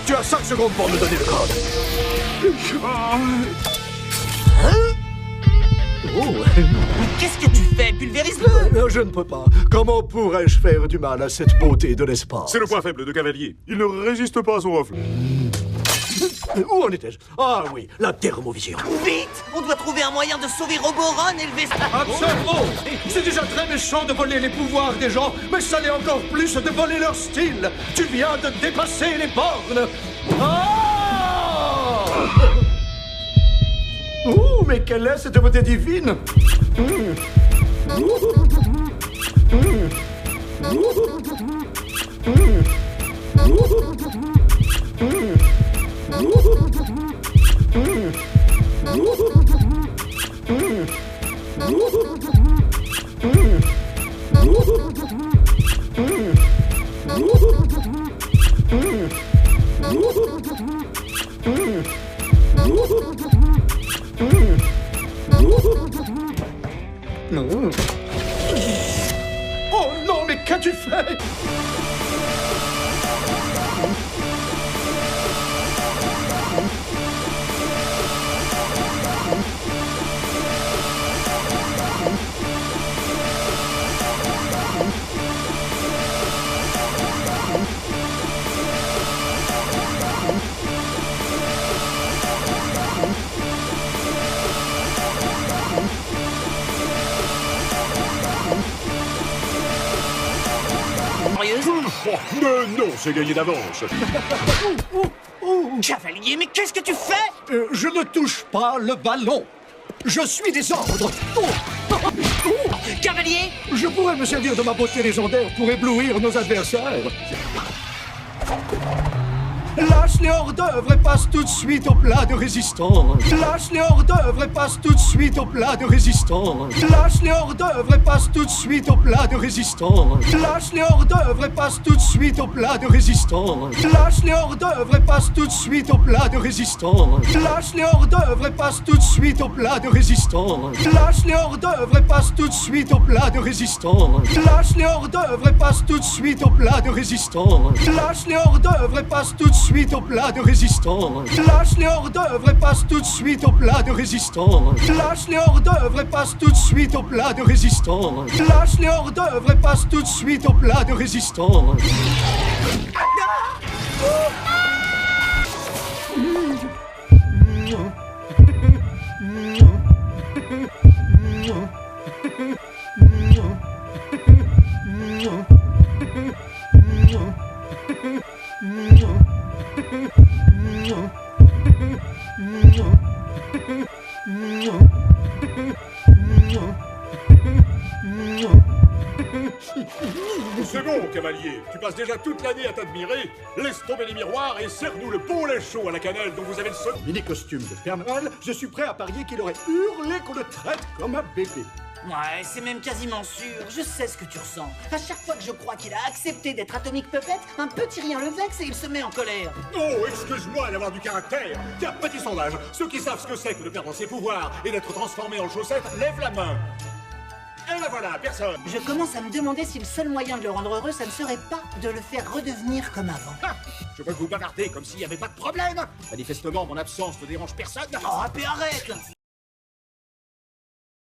Tu as 5 secondes pour me donner le code. Qu'est-ce que tu fais? Pulvérise-le! Je ne peux pas. Comment pourrais-je faire du mal à cette beauté de l'espace? C'est le point faible de Cavalier. Il ne résiste pas à son reflet. Où en étais-je? Ah oui, la thermovision. Vite! On doit trouver un moyen de sauver Roboron et le vaisseau. Absolument! C'est déjà très méchant de voler les pouvoirs des gens, mais ça l'est encore plus de voler leur style. Tu viens de dépasser les bornes. Ah! Ouh, mais quelle est cette beauté divine? Oh non, mais qu'as-tu fait? Sérieuse? Mais non, c'est gagné d'avance. Cavalier, mais qu'est-ce que tu fais? Je ne touche pas le ballon. Je suis des ordres. Cavalier? Je pourrais me servir de ma beauté légendaire pour éblouir nos adversaires. Lâche les hors-d'œuvre et passe tout de suite au plat de résistance. Lâche les hors-d'œuvre et passe tout de suite au plat de résistance. Lâche les hors-d'œuvre et passe tout de suite au plat de résistance. Lâche les hors-d'œuvre et passe tout de suite au plat de résistance. Lâche les hors-d'œuvre et passe tout de suite au plat de résistance. Lâche les hors-d'œuvre et passe tout de suite au plat de résistance. Lâche les hors-d'œuvre et passe tout de suite au plat de résistance. Lâche les hors-d'œuvre et passe tout de suite au plat de résistance. Lâche les hors-d'œuvre et passe tout de suite au plat de résistance. Lâche les hors-d'œuvre et passe tout de suite au plat de résistance. Lâche les hors-d'œuvre et passe tout de suite au plat de résistance. Lâche les hors-d'œuvre et passe tout de suite au plat de résistance. C'est bon, Cavalier. Tu passes déjà toute l'année à t'admirer. Laisse tomber les miroirs et serre-nous le bon lait chaud à la cannelle dont vous avez le seul. Mini-costume de Père Noël, je suis prêt à parier qu'il aurait hurlé qu'on le traite comme un bébé. Ouais, c'est même quasiment sûr. Je sais ce que tu ressens. À chaque fois que je crois qu'il a accepté d'être Atomic Puppet, un petit rien le vexe et il se met en colère. Oh, excuse-moi d'avoir du caractère. Tiens, petit sondage. Ceux qui savent ce que c'est que de perdre ses pouvoirs et d'être transformé en chaussette, lève la main. Et la voilà, personne. Je commence à me demander si le seul moyen de le rendre heureux, ça ne serait pas de le faire redevenir comme avant. Ah, je vois que vous bavardez comme s'il n'y avait pas de problème. Manifestement, mon absence ne dérange personne. Oh, mais arrête!